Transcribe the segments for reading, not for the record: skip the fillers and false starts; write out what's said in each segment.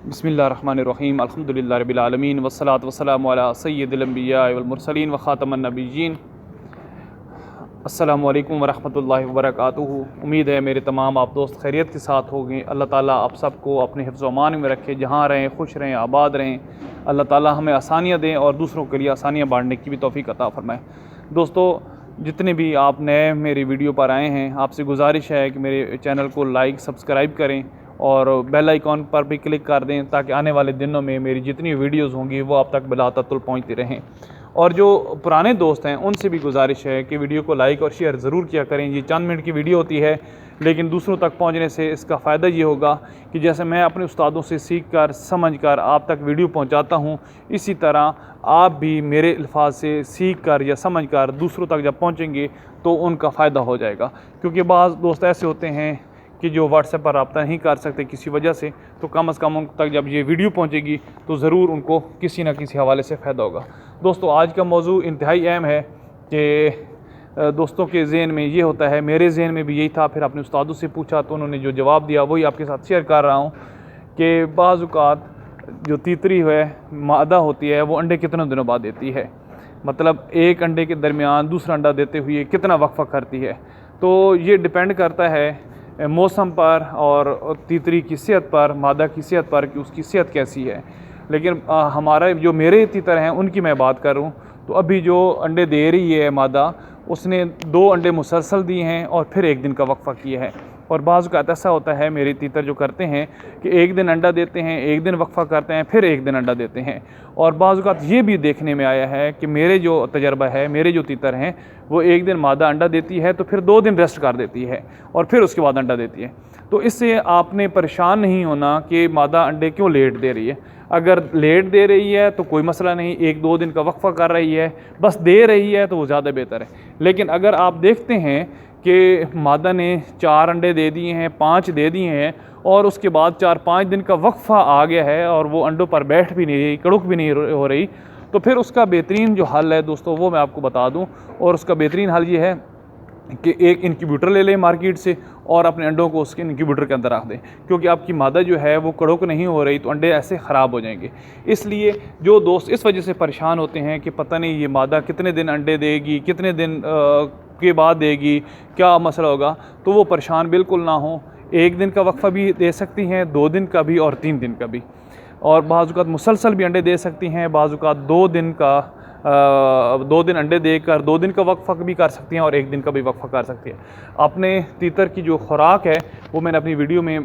बिस्मिल्लाहिर्रहमानिर्रहीम अल्हम्दुलिल्लाहि रब्बिल आलमीन वस्सलातु वस्सलामु अला सय्यिदिल अंबिया वल मुरसलीन व खातमन नबिय्यीन। अस्सलामु अलैकुम वरहमतुल्लाहि वबरकातुहू। उम्मीद है मेरे तमाम आप दोस्त खैरियत के साथ होंगे। अल्लाह ताला आप सबको अपने हिफ्ज़ व अमान में रखे, जहाँ रहें खुश रहें, आबाद रहें। अल्लाह ताला हमें आसानियाँ दें और दूसरों के लिए आसानियाँ बांटने की भी तौफ़ीक़ अता फ़रमाएँ। दोस्तों, जितने भी आप नए मेरी वीडियो पर आए हैं, आपसे गुजारिश है कि मेरे चैनल को लाइक सब्सक्राइब करें और बेल आइकॉन पर भी क्लिक कर दें, ताकि आने वाले दिनों में मेरी जितनी वीडियोज़ होंगी वो आप तक बिला तत्तुल पहुँचती रहें। और जो पुराने दोस्त हैं उनसे भी गुजारिश है कि वीडियो को लाइक और शेयर ज़रूर किया करें। ये चंद मिनट की वीडियो होती है, लेकिन दूसरों तक पहुंचने से इसका फ़ायदा ये होगा कि जैसे मैं अपने उस्तादों से सीख कर समझ कर आप तक वीडियो पहुंचाता हूं, इसी तरह आप भी मेरे अल्फाज से सीख कर या समझ कर दूसरों तक जब पहुंचेंगे तो उनका फ़ायदा हो जाएगा। क्योंकि बाज़ दोस्त ऐसे होते हैं कि जो व्हाट्सएप पर रब्ता नहीं कर सकते किसी वजह से, तो कम से कम उन तक जब ये वीडियो पहुंचेगी तो ज़रूर उनको किसी न किसी हवाले से फ़ायदा होगा। दोस्तों, आज का मौजू इंतहाई अहम है कि दोस्तों के ज़हन में ये होता है, मेरे ज़हन में भी यही था, फिर अपने उस्तादों से पूछा तो उन्होंने जो जवाब दिया वही आपके साथ शेयर कर रहा हूँ कि बाज़ औक़ात जो तीतरी है मादा होती है वो अंडे कितने दिनों बाद देती है, मतलब एक अंडे के दरमियान दूसरा अंडा देते हुए कितना वक्फ़ा करती है। तो ये डिपेंड करता है मौसम पर और तीतरी की सेहत पर, मादा की सेहत पर कि उसकी सेहत कैसी है। लेकिन हमारा जो मेरे तीतर हैं उनकी मैं बात करूं तो अभी जो अंडे दे रही है मादा, उसने 2 अंडे मुसलसल दिए हैं और फिर 1 दिन का वक्फ़ा किया है। और बाज़ का ऐसा होता है मेरे तीतर जो करते हैं कि 1 दिन अंडा देते हैं, 1 दिन वक्फ़ा करते हैं, फिर 1 दिन अंडा देते हैं। और बाज़ औक़ात ये भी देखने में आया है कि मेरे जो तजर्बा है, मेरे जो तीतर हैं, वो 1 दिन मादा अंडा देती है तो फिर 2 दिन रेस्ट कर देती है और फिर उसके बाद अंडा देती है। तो इससे आपने परेशान नहीं होना कि मादा अंडे क्यों लेट दे रही है। अगर लेट दे रही है तो कोई मसला नहीं, 1-2 दिन का वक्फ़ा कर रही है, बस दे रही है तो वो ज़्यादा बेहतर है। लेकिन अगर आप देखते हैं कि मादा ने 4 अंडे दे दिए हैं, 5 दे दिए हैं और उसके बाद 4-5 दिन का वक्फ़ा आ गया है और वो अंडों पर बैठ भी नहीं रही, कड़ुक भी नहीं हो रही, तो फिर उसका बेहतरीन जो हल है दोस्तों वो मैं आपको बता दूं। और उसका बेहतरीन हल ये है कि एक इनक्यूबेटर ले लें मार्केट से और अपने अंडों को उसके इनक्यूबेटर के अंदर रख दें, क्योंकि आपकी मादा जो है वो कड़क नहीं हो रही तो अंडे ऐसे ख़राब हो जाएंगे। इसलिए जो दोस्त इस वजह से परेशान होते हैं कि पता नहीं ये मादा कितने दिन अंडे देगी, कितने दिन के बाद देगी, क्या मसला होगा, तो वो परेशान बिल्कुल ना हो। 1 दिन का वक्फ़ा भी दे सकती हैं, 2 दिन का भी और 3 दिन का भी, और बाज़ औक़ात मुसलसल भी अंडे दे सकती हैं। बाज़ औक़ात 2 दिन अंडे देकर 2 दिन का वक्फ़ा भी कर सकती हैं और 1 दिन का भी वक्फ़ा कर सकती हैं। अपने तीतर की जो खुराक है वो मैंने अपनी वीडियो में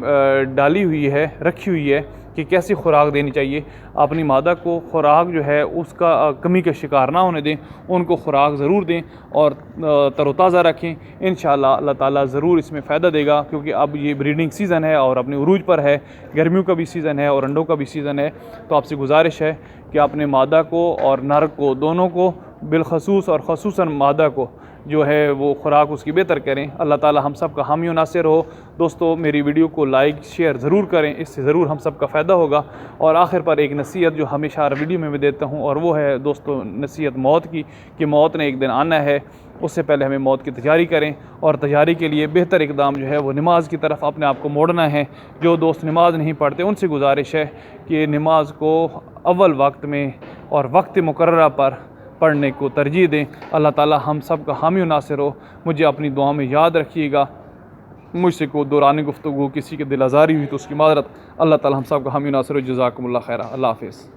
डाली हुई है, रखी हुई है कि कैसी खुराक देनी चाहिए। अपनी मादा को खुराक जो है उसका कमी का शिकार ना होने दें, उनको खुराक ज़रूर दें और तरोताज़ा रखें। इंशाअल्लाह अल्लाह ताला ज़रूर इसमें फ़ायदा देगा, क्योंकि अब ये ब्रीडिंग सीज़न है और अपने उरूज पर है, गर्मियों का भी सीज़न है और अंडों का भी सीज़न है। तो आपसे गुजारिश है कि अपने मादा को और नर को, दोनों को बिलखसूस और ख़ुसूसन मादा को जो है वो खुराक उसकी बेहतर करें। अल्लाह ताला हम सब का हामी और नासिर हो। दोस्तों, मेरी वीडियो को लाइक शेयर ज़रूर करें, इससे ज़रूर हम सब का फ़ायदा होगा। और आखिर पर एक नसीहत जो हमेशा हर वीडियो में मैं देता हूँ, और वो है दोस्तों नसीहत मौत की, कि मौत ने एक दिन आना है, उससे पहले हमें मौत की तैयारी करें। और तैयारी के लिए बेहतर इक़दाम जो है वो नमाज़ की तरफ अपने आप को मोड़ना है। जो दोस्त नमाज़ नहीं पढ़ते उनसे गुजारिश है कि नमाज़ को अव्वल वक्त में और वक्त मुकर्ररा पर पढ़ने को तरजीह दें। अल्लाह ताला हम सब का हामी और नासिर हो। मुझे अपनी दुआ में याद रखिएगा। मुझसे को दौरान गुफ्तगू किसी के दिल आज़ारी हुई तो उसकी माज़रत। अल्लाह ताला हम सब का हामी और नासिर हो। जज़ाकुमुल्लाह खैरा। अल्लाह हाफ़िज़।